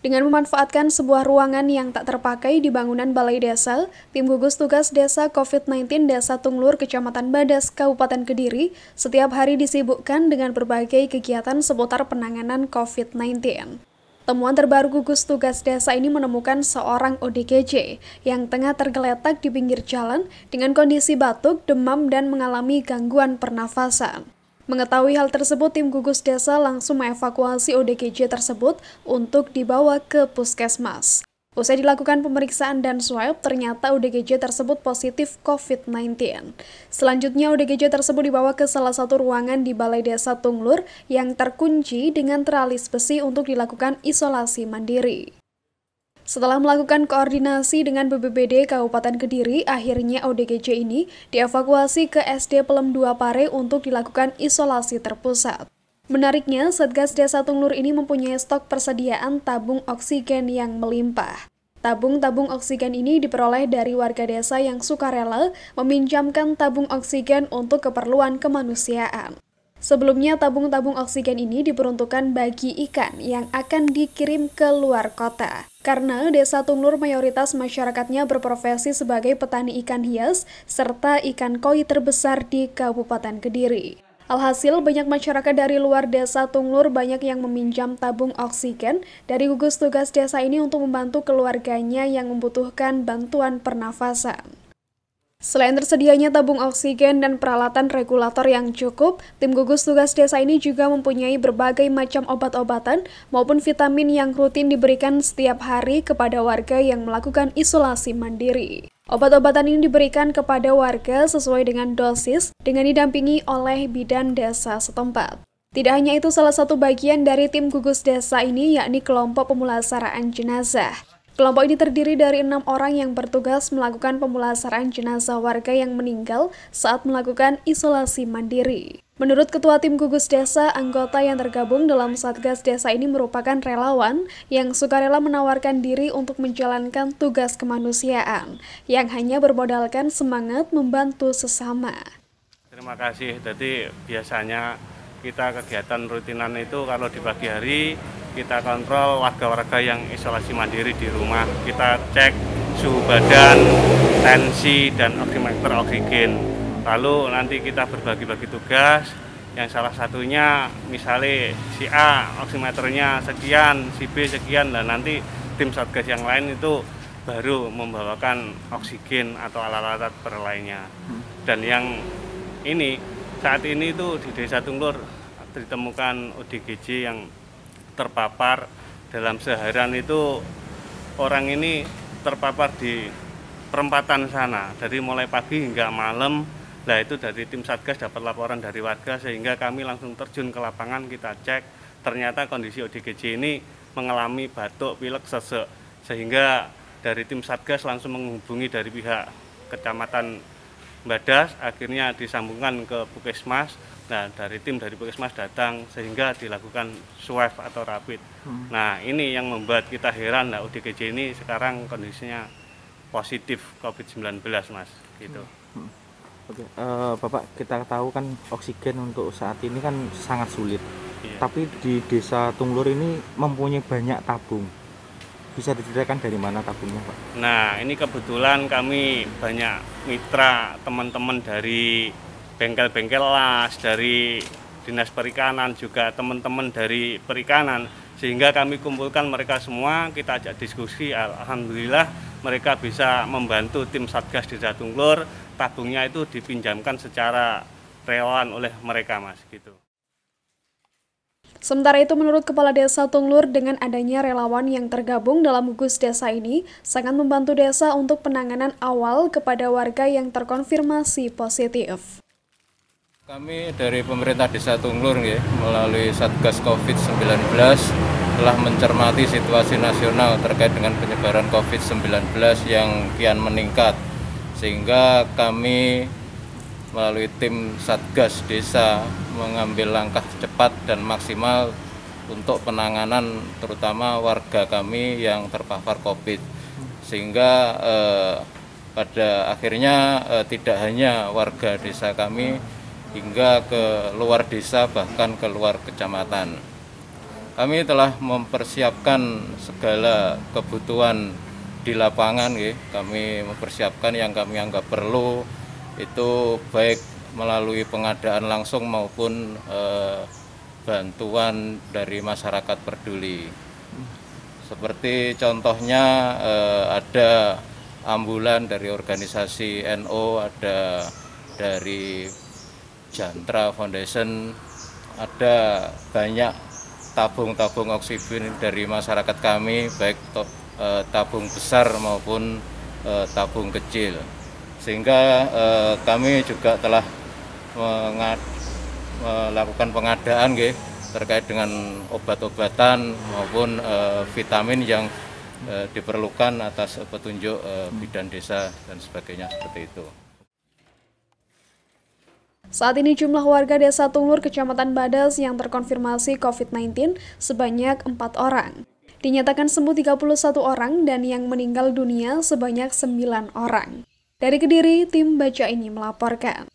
Dengan memanfaatkan sebuah ruangan yang tak terpakai di bangunan Balai Desa, tim gugus tugas Desa COVID-19 Desa Tunglur, Kecamatan Badas, Kabupaten Kediri, setiap hari disibukkan dengan berbagai kegiatan seputar penanganan COVID-19. Temuan terbaru gugus tugas desa ini menemukan seorang ODGJ yang tengah tergeletak di pinggir jalan dengan kondisi batuk, demam, dan mengalami gangguan pernafasan. Mengetahui hal tersebut, tim gugus desa langsung mengevakuasi ODGJ tersebut untuk dibawa ke puskesmas. Usai dilakukan pemeriksaan dan swab, ternyata ODGJ tersebut positif COVID-19. Selanjutnya, ODGJ tersebut dibawa ke salah satu ruangan di Balai Desa Tunglur yang terkunci dengan teralis besi untuk dilakukan isolasi mandiri. Setelah melakukan koordinasi dengan BPBD Kabupaten Kediri, akhirnya ODGJ ini dievakuasi ke SD Pelem 2 Pare untuk dilakukan isolasi terpusat. Menariknya, Satgas Desa Tunglur ini mempunyai stok persediaan tabung oksigen yang melimpah. Tabung-tabung oksigen ini diperoleh dari warga desa yang sukarela meminjamkan tabung oksigen untuk keperluan kemanusiaan. Sebelumnya, tabung-tabung oksigen ini diperuntukkan bagi ikan yang akan dikirim ke luar kota. Karena Desa Tunglur mayoritas masyarakatnya berprofesi sebagai petani ikan hias serta ikan koi terbesar di Kabupaten Kediri. Alhasil, banyak masyarakat dari luar Desa Tunglur banyak yang meminjam tabung oksigen dari gugus tugas desa ini untuk membantu keluarganya yang membutuhkan bantuan pernafasan. Selain tersedianya tabung oksigen dan peralatan regulator yang cukup, tim gugus tugas desa ini juga mempunyai berbagai macam obat-obatan maupun vitamin yang rutin diberikan setiap hari kepada warga yang melakukan isolasi mandiri. Obat-obatan ini diberikan kepada warga sesuai dengan dosis dengan didampingi oleh bidan desa setempat. Tidak hanya itu, salah satu bagian dari tim gugus desa ini yakni kelompok pemulasaraan jenazah. Kelompok ini terdiri dari 6 orang yang bertugas melakukan pemulasaraan jenazah warga yang meninggal saat melakukan isolasi mandiri. Menurut Ketua Tim Gugus Desa, anggota yang tergabung dalam Satgas Desa ini merupakan relawan yang sukarela menawarkan diri untuk menjalankan tugas kemanusiaan, yang hanya bermodalkan semangat membantu sesama. Terima kasih. Jadi biasanya kita kegiatan rutinan itu kalau di pagi hari kita kontrol warga-warga yang isolasi mandiri di rumah. Kita cek suhu badan, tensi, dan oximeter oksigen. Lalu nanti kita berbagi-bagi tugas, yang salah satunya misalnya si A oximeternya sekian, si B sekian, dan nanti tim satgas yang lain itu baru membawakan oksigen atau alat-alat perlainnya. Dan yang ini saat ini itu di Desa Tunglur ditemukan ODGJ yang terpapar dalam seharian itu. Orang ini terpapar di perempatan sana dari mulai pagi hingga malam. Nah, itu dari tim Satgas dapat laporan dari warga sehingga kami langsung terjun ke lapangan, kita cek ternyata kondisi ODGJ ini mengalami batuk, pilek, sesek, sehingga dari tim Satgas langsung menghubungi dari pihak Kecamatan Badas, akhirnya disambungkan ke Puskesmas. Nah, dari Puskesmas datang sehingga dilakukan swab atau rapid. Nah, ini yang membuat kita heran, nah, ODGJ ini sekarang kondisinya positif COVID-19, Mas, gitu. Oke, Bapak, kita tahu kan oksigen untuk saat ini kan sangat sulit. Iya. Tapi di Desa Tunglur ini mempunyai banyak tabung. Bisa diceritakan dari mana tabungnya, Pak? Nah, ini kebetulan kami banyak mitra teman-teman dari bengkel-bengkel las, dari Dinas Perikanan, juga teman-teman dari perikanan, sehingga kami kumpulkan mereka semua, kita ajak diskusi. Alhamdulillah mereka bisa membantu tim Satgas Desa Tunglur. Tabungnya itu dipinjamkan secara relawan oleh mereka, Mas, gitu. Sementara itu, menurut Kepala Desa Tunglur, dengan adanya relawan yang tergabung dalam gugus desa ini sangat membantu desa untuk penanganan awal kepada warga yang terkonfirmasi positif. Kami dari pemerintah Desa Tunglur melalui Satgas COVID-19 telah mencermati situasi nasional terkait dengan penyebaran COVID-19 yang kian meningkat, sehingga kami melalui tim Satgas Desa mengambil langkah cepat dan maksimal untuk penanganan terutama warga kami yang terpapar COVID, sehingga pada akhirnya tidak hanya warga desa kami hingga ke luar desa bahkan ke luar kecamatan. Kami telah mempersiapkan segala kebutuhan di lapangan, kami mempersiapkan yang kami anggap perlu, itu baik melalui pengadaan langsung maupun bantuan dari masyarakat peduli. Seperti contohnya ada ambulan dari organisasi NO, ada dari Jantra Foundation, ada banyak tabung-tabung oksigen dari masyarakat kami, baik tabung besar maupun tabung kecil. Sehingga kami juga telah melakukan pengadaan terkait dengan obat-obatan maupun vitamin yang diperlukan atas petunjuk bidan desa dan sebagainya, seperti itu. Saat ini jumlah warga Desa Tunglur, Kecamatan Badas yang terkonfirmasi COVID-19 sebanyak 4 orang. Dinyatakan sembuh 31 orang dan yang meninggal dunia sebanyak 9 orang. Dari Kediri, tim Baca Ini melaporkan.